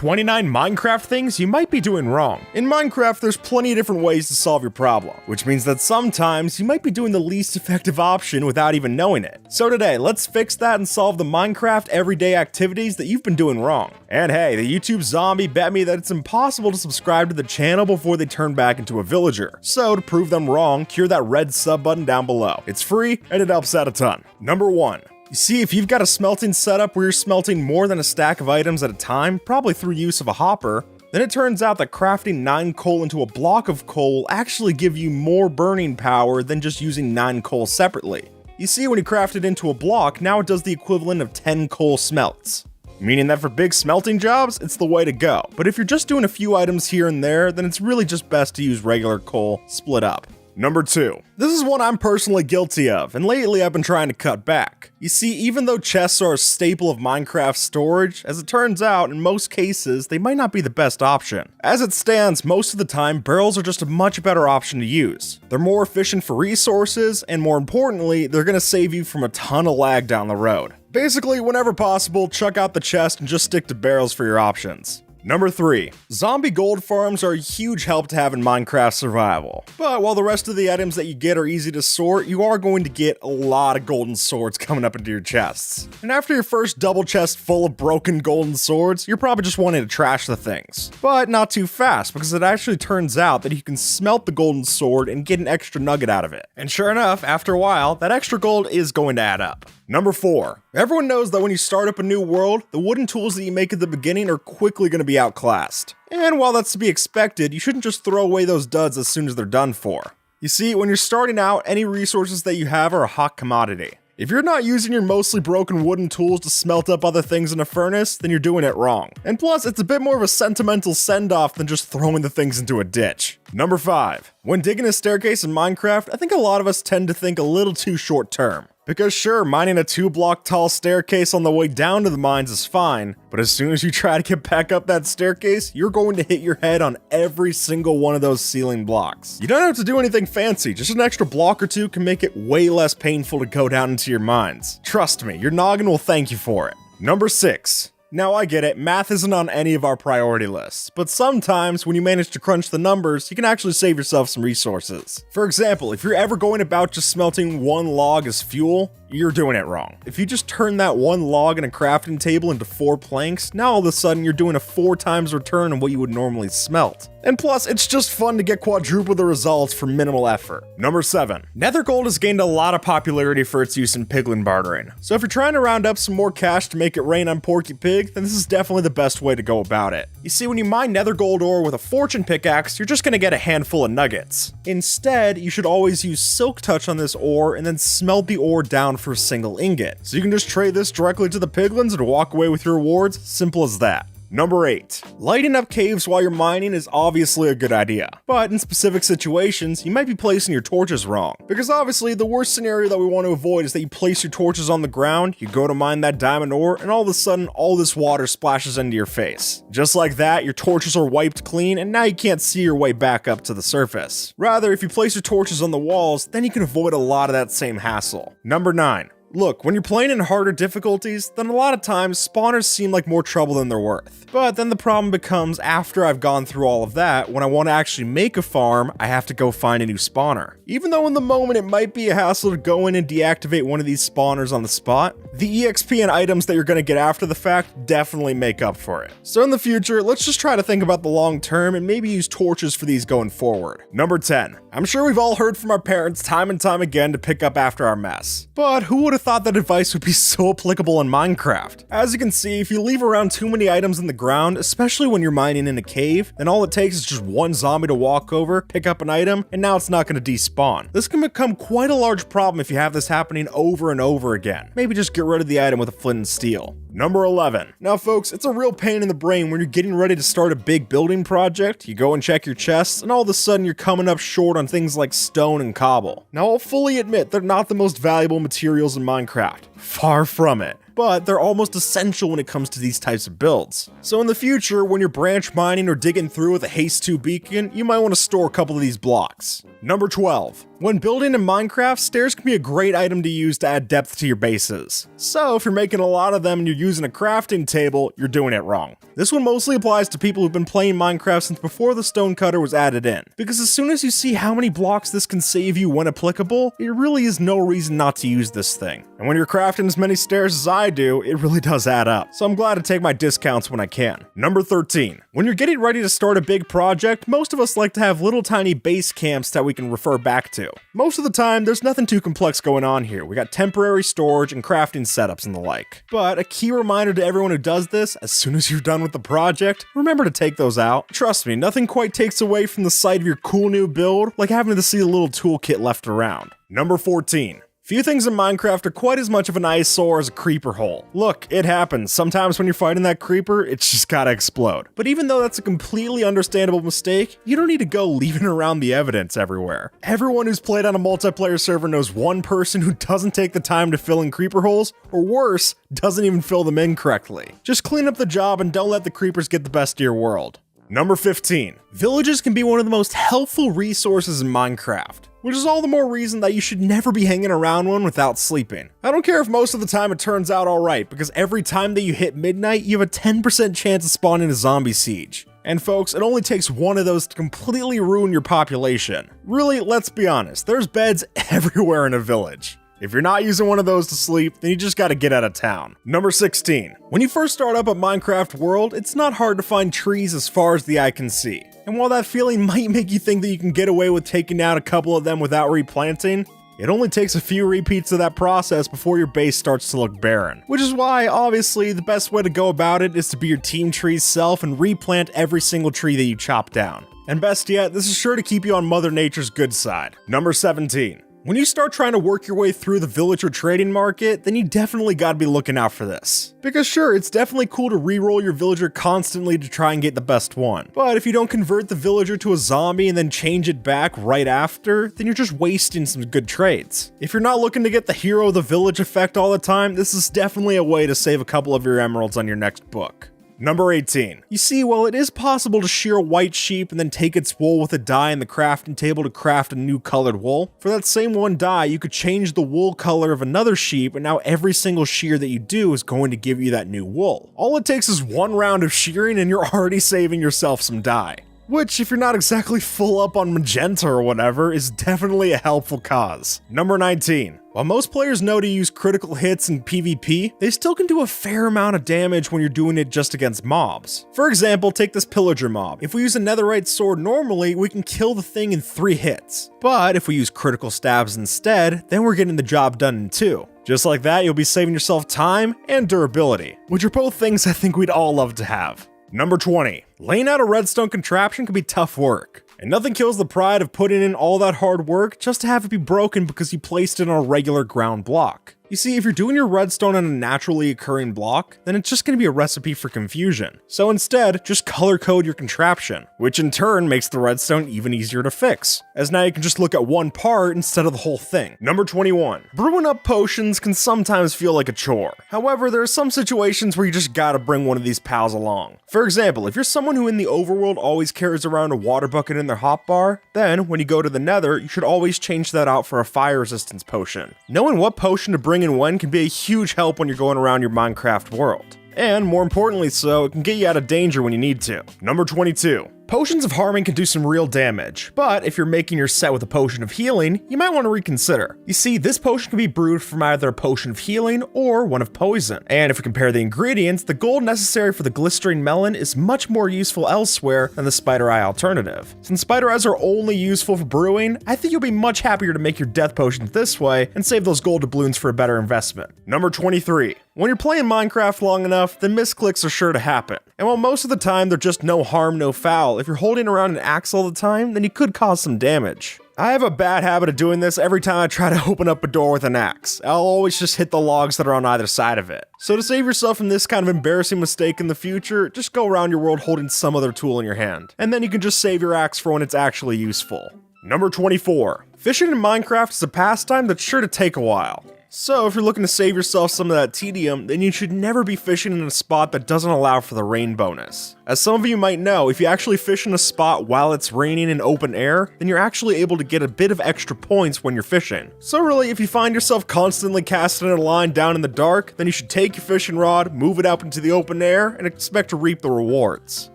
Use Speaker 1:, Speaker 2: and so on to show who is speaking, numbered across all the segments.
Speaker 1: 29 Minecraft things you might be doing wrong. In Minecraft, there's plenty of different ways to solve your problem, which means that sometimes you might be doing the least effective option without even knowing it. So today, let's fix that and solve the Minecraft everyday activities that you've been doing wrong. And hey, the YouTube zombie bet me that it's impossible to subscribe to the channel before they turn back into a villager. So to prove them wrong, cure that red sub button down below. It's free and it helps out a ton. Number 1. You see, if you've got a smelting setup where you're smelting more than a stack of items at a time, probably through use of a hopper, then it turns out that crafting 9 coal into a block of coal will actually give you more burning power than just using 9 coal separately. You see, when you craft it into a block, now it does the equivalent of 10 coal smelts. Meaning that for big smelting jobs, it's the way to go. But if you're just doing a few items here and there, then it's really just best to use regular coal split up. Number 2. This is one I'm personally guilty of, and lately I've been trying to cut back. You see, even though chests are a staple of Minecraft storage, as it turns out, in most cases, they might not be the best option. As it stands, most of the time, barrels are just a much better option to use. They're more efficient for resources, and more importantly, they're gonna save you from a ton of lag down the road. Basically, whenever possible, chuck out the chest and just stick to barrels for your options. Number 3. Zombie gold farms are a huge help to have in Minecraft survival. But while the rest of the items that you get are easy to sort, you are going to get a lot of golden swords coming up into your chests. And after your first double chest full of broken golden swords, you're probably just wanting to trash the things. But not too fast, because it actually turns out that you can smelt the golden sword and get an extra nugget out of it. And sure enough, after a while, that extra gold is going to add up. Number 4. Everyone knows that when you start up a new world, the wooden tools that you make at the beginning are quickly going to be outclassed. And while that's to be expected, you shouldn't just throw away those duds as soon as they're done for. You see, when you're starting out, any resources that you have are a hot commodity. If you're not using your mostly broken wooden tools to smelt up other things in a furnace, then you're doing it wrong. And plus, it's a bit more of a sentimental send-off than just throwing the things into a ditch. Number 5. When digging a staircase in Minecraft, I think a lot of us tend to think a little too short-term. Because sure, mining a 2-block tall staircase on the way down to the mines is fine, but as soon as you try to get back up that staircase, you're going to hit your head on every single one of those ceiling blocks. You don't have to do anything fancy, just an extra block or two can make it way less painful to go down into your mines. Trust me, your noggin will thank you for it. Number 6. Now I get it, math isn't on any of our priority lists, but sometimes when you manage to crunch the numbers, you can actually save yourself some resources. For example, if you're ever going about just smelting 1 log as fuel, you're doing it wrong. If you just turn that 1 log in a crafting table into 4 planks, now all of a sudden you're doing a 4 times return on what you would normally smelt. And plus, it's just fun to get quadruple the results for minimal effort. Number 7. Nether gold has gained a lot of popularity for its use in piglin bartering. So if you're trying to round up some more cash to make it rain on Porky Pig, then this is definitely the best way to go about it. You see, when you mine nether gold ore with a fortune pickaxe, you're just gonna get a handful of nuggets. Instead, you should always use silk touch on this ore and then smelt the ore down for a single ingot. So you can just trade this directly to the piglins and walk away with your rewards, simple as that. Number 8. Lighting up caves while you're mining is obviously a good idea, but in specific situations, you might be placing your torches wrong. Because obviously, the worst scenario that we want to avoid is that you place your torches on the ground, you go to mine that diamond ore, and all of a sudden, all this water splashes into your face. Just like that, your torches are wiped clean, and now you can't see your way back up to the surface. Rather, if you place your torches on the walls, then you can avoid a lot of that same hassle. Number 9. Look, when you're playing in harder difficulties, then a lot of times spawners seem like more trouble than they're worth. But then the problem becomes after I've gone through all of that, when I want to actually make a farm, I have to go find a new spawner. Even though in the moment it might be a hassle to go in and deactivate one of these spawners on the spot, the EXP and items that you're going to get after the fact definitely make up for it. So in the future, let's just try to think about the long term and maybe use torches for these going forward. Number 10. I'm sure we've all heard from our parents time and time again to pick up after our mess. But who would have thought that advice would be so applicable in Minecraft? As you can see, if you leave around too many items in the ground, especially when you're mining in a cave, then all it takes is just one zombie to walk over, pick up an item, and now it's not going to despawn. This can become quite a large problem if you have this happening over and over again. Maybe just get rid of the item with a flint and steel. Number 11. Now folks, it's a real pain in the brain when you're getting ready to start a big building project, you go and check your chests, and all of a sudden you're coming up short on things like stone and cobble. Now I'll fully admit they're not the most valuable materials in Minecraft. Far from it. but they're almost essential when it comes to these types of builds. So in the future, when you're branch mining or digging through with a Haste 2 beacon, you might want to store a couple of these blocks. Number 12. When building in Minecraft, stairs can be a great item to use to add depth to your bases. So if you're making a lot of them and you're using a crafting table, you're doing it wrong. This one mostly applies to people who've been playing Minecraft since before the stone cutter was added in, because as soon as you see how many blocks this can save you when applicable, it really is no reason not to use this thing. And when you're crafting as many stairs as I do, it really does add up. So I'm glad to take my discounts when I can. Number 13. When you're getting ready to start a big project, most of us like to have little tiny base camps that we can refer back to. Most of the time, there's nothing too complex going on here. We got temporary storage and crafting setups and the like. But a key reminder to everyone who does this, as soon as you're done with the project, remember to take those out. Trust me, nothing quite takes away from the sight of your cool new build like having to see a little toolkit left around. Number 14. Few things in Minecraft are quite as much of an eyesore as a creeper hole. Look, it happens. Sometimes when you're fighting that creeper, it's just gotta explode. But even though that's a completely understandable mistake, you don't need to go leaving around the evidence everywhere. Everyone who's played on a multiplayer server knows one person who doesn't take the time to fill in creeper holes, or worse, doesn't even fill them in correctly. Just clean up the job and don't let the creepers get the best of your world. Number 15. Villages can be one of the most helpful resources in Minecraft, which is all the more reason that you should never be hanging around one without sleeping. I don't care if most of the time it turns out alright, because every time that you hit midnight, you have a 10% chance of spawning a zombie siege. And folks, it only takes one of those to completely ruin your population. Really, let's be honest, there's beds everywhere in a village. If you're not using one of those to sleep, then you just gotta get out of town. Number 16. When you first start up at Minecraft World, it's not hard to find trees as far as the eye can see. And while that feeling might make you think that you can get away with taking out a couple of them without replanting, it only takes a few repeats of that process before your base starts to look barren. Which is why, obviously, the best way to go about it is to be your team tree's self and replant every single tree that you chop down. And best yet, this is sure to keep you on Mother Nature's good side. Number 17. When you start trying to work your way through the villager trading market, then you definitely gotta be looking out for this. Because sure, it's definitely cool to reroll your villager constantly to try and get the best one. But if you don't convert the villager to a zombie and then change it back right after, then you're just wasting some good trades. If you're not looking to get the hero of the village effect all the time, this is definitely a way to save a couple of your emeralds on your next book. Number 18. You see, while it is possible to shear a white sheep and then take its wool with a dye in the crafting table to craft a new colored wool, for that same one dye, you could change the wool color of another sheep, and now every single shear that you do is going to give you that new wool. All it takes is one round of shearing and you're already saving yourself some dye. Which, if you're not exactly full up on magenta or whatever, is definitely a helpful cause. Number 19. While most players know to use critical hits in PvP, they still can do a fair amount of damage when you're doing it just against mobs. For example, take this pillager mob. If we use a netherite sword normally, we can kill the thing in 3 hits. But if we use critical stabs instead, then we're getting the job done in 2. Just like that, you'll be saving yourself time and durability, which are both things I think we'd all love to have. Number 20. Laying out a redstone contraption can be tough work, and nothing kills the pride of putting in all that hard work just to have it be broken because you placed it on a regular ground block. You see, if you're doing your redstone on a naturally occurring block, then it's just going to be a recipe for confusion. So instead, just color code your contraption, which in turn makes the redstone even easier to fix, as now you can just look at one part instead of the whole thing. Number 21. Brewing up potions can sometimes feel like a chore. However, there are some situations where you just gotta bring one of these pals along. For example, if you're someone who in the overworld always carries around a water bucket in their hotbar, then when you go to the nether, you should always change that out for a fire resistance potion. Knowing what potion to bring and when can be a huge help when you're going around your Minecraft world. And more importantly so, it can get you out of danger when you need to. Number 22. Potions of harming can do some real damage, but if you're making your set with a potion of healing, you might want to reconsider. You see, this potion can be brewed from either a potion of healing or one of poison. And if we compare the ingredients, the gold necessary for the glistering melon is much more useful elsewhere than the spider eye alternative. Since spider eyes are only useful for brewing, I think you'll be much happier to make your death potions this way and save those gold doubloons for a better investment. Number 23. When you're playing Minecraft long enough, then misclicks are sure to happen. And while most of the time they're just no harm, no foul, if you're holding around an axe all the time, then you could cause some damage. I have a bad habit of doing this every time I try to open up a door with an axe. I'll always just hit the logs that are on either side of it. So to save yourself from this kind of embarrassing mistake in the future, just go around your world holding some other tool in your hand. And then you can just save your axe for when it's actually useful. Number 24. Fishing in Minecraft is a pastime that's sure to take a while. So if you're looking to save yourself some of that tedium, then you should never be fishing in a spot that doesn't allow for the rain bonus. As some of you might know, if you actually fish in a spot while it's raining in open air, then you're actually able to get a bit of extra points when you're fishing. So really, if you find yourself constantly casting a line down in the dark, then you should take your fishing rod, move it up into the open air, and expect to reap the rewards.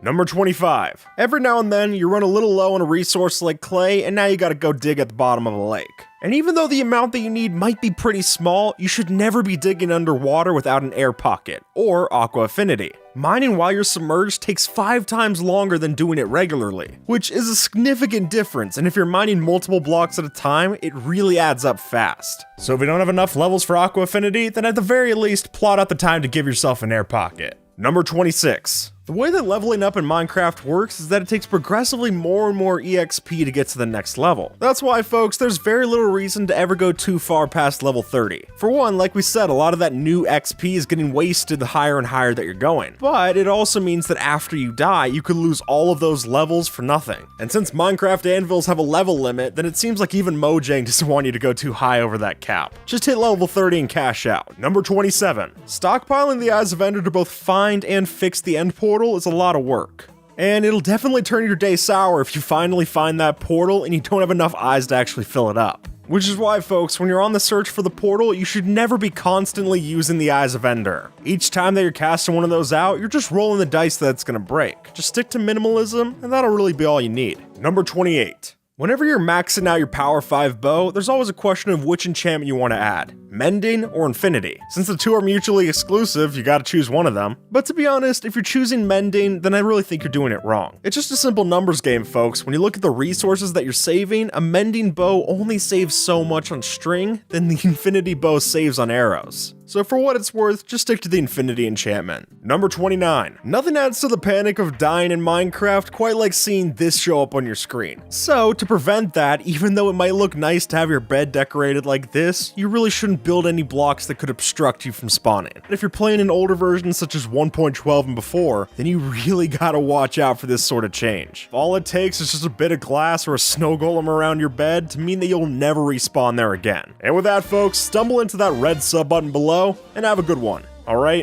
Speaker 1: Number 25. Every now and then, you run a little low on a resource like clay, and now you gotta go dig at the bottom of a lake. And even though the amount that you need might be pretty small, you should never be digging underwater without an air pocket, or aqua affinity. Mining while you're submerged takes 5 times longer than doing it regularly, which is a significant difference, and if you're mining multiple blocks at a time, it really adds up fast. So if you don't have enough levels for aqua affinity, then at the very least, plot out the time to give yourself an air pocket. Number 26. The way that leveling up in Minecraft works is that it takes progressively more and more EXP to get to the next level. That's why, folks, there's very little reason to ever go too far past level 30. For one, like we said, a lot of that new XP is getting wasted the higher and higher that you're going. But it also means that after you die, you could lose all of those levels for nothing. And since Minecraft anvils have a level limit, then it seems like even Mojang doesn't want you to go too high over that cap. Just hit level 30 and cash out. Number 27. Stockpiling the Eyes of Ender to both find and fix the end portal is a lot of work. And it'll definitely turn your day sour if you finally find that portal and you don't have enough eyes to actually fill it up. Which is why, folks, when you're on the search for the portal, you should never be constantly using the Eyes of Ender. Each time that you're casting one of those out, you're just rolling the dice that it's gonna break. Just stick to minimalism, and that'll really be all you need. Number 28. Whenever you're maxing out your Power 5 bow, there's always a question of which enchantment you want to add, Mending or Infinity. Since the two are mutually exclusive, you gotta choose one of them. But to be honest, if you're choosing Mending, then I really think you're doing it wrong. It's just a simple numbers game, folks. When you look at the resources that you're saving, a Mending bow only saves so much on string than the Infinity bow saves on arrows. So for what it's worth, just stick to the Infinity enchantment. Number 29. Nothing adds to the panic of dying in Minecraft quite like seeing this show up on your screen. So to prevent that, even though it might look nice to have your bed decorated like this, you really shouldn't build any blocks that could obstruct you from spawning. And if you're playing in older versions such as 1.12 and before, then you really gotta watch out for this sort of change. All it takes is just a bit of glass or a snow golem around your bed to mean that you'll never respawn there again. And with that, folks, stumble into that red sub button below and have a good one, alright?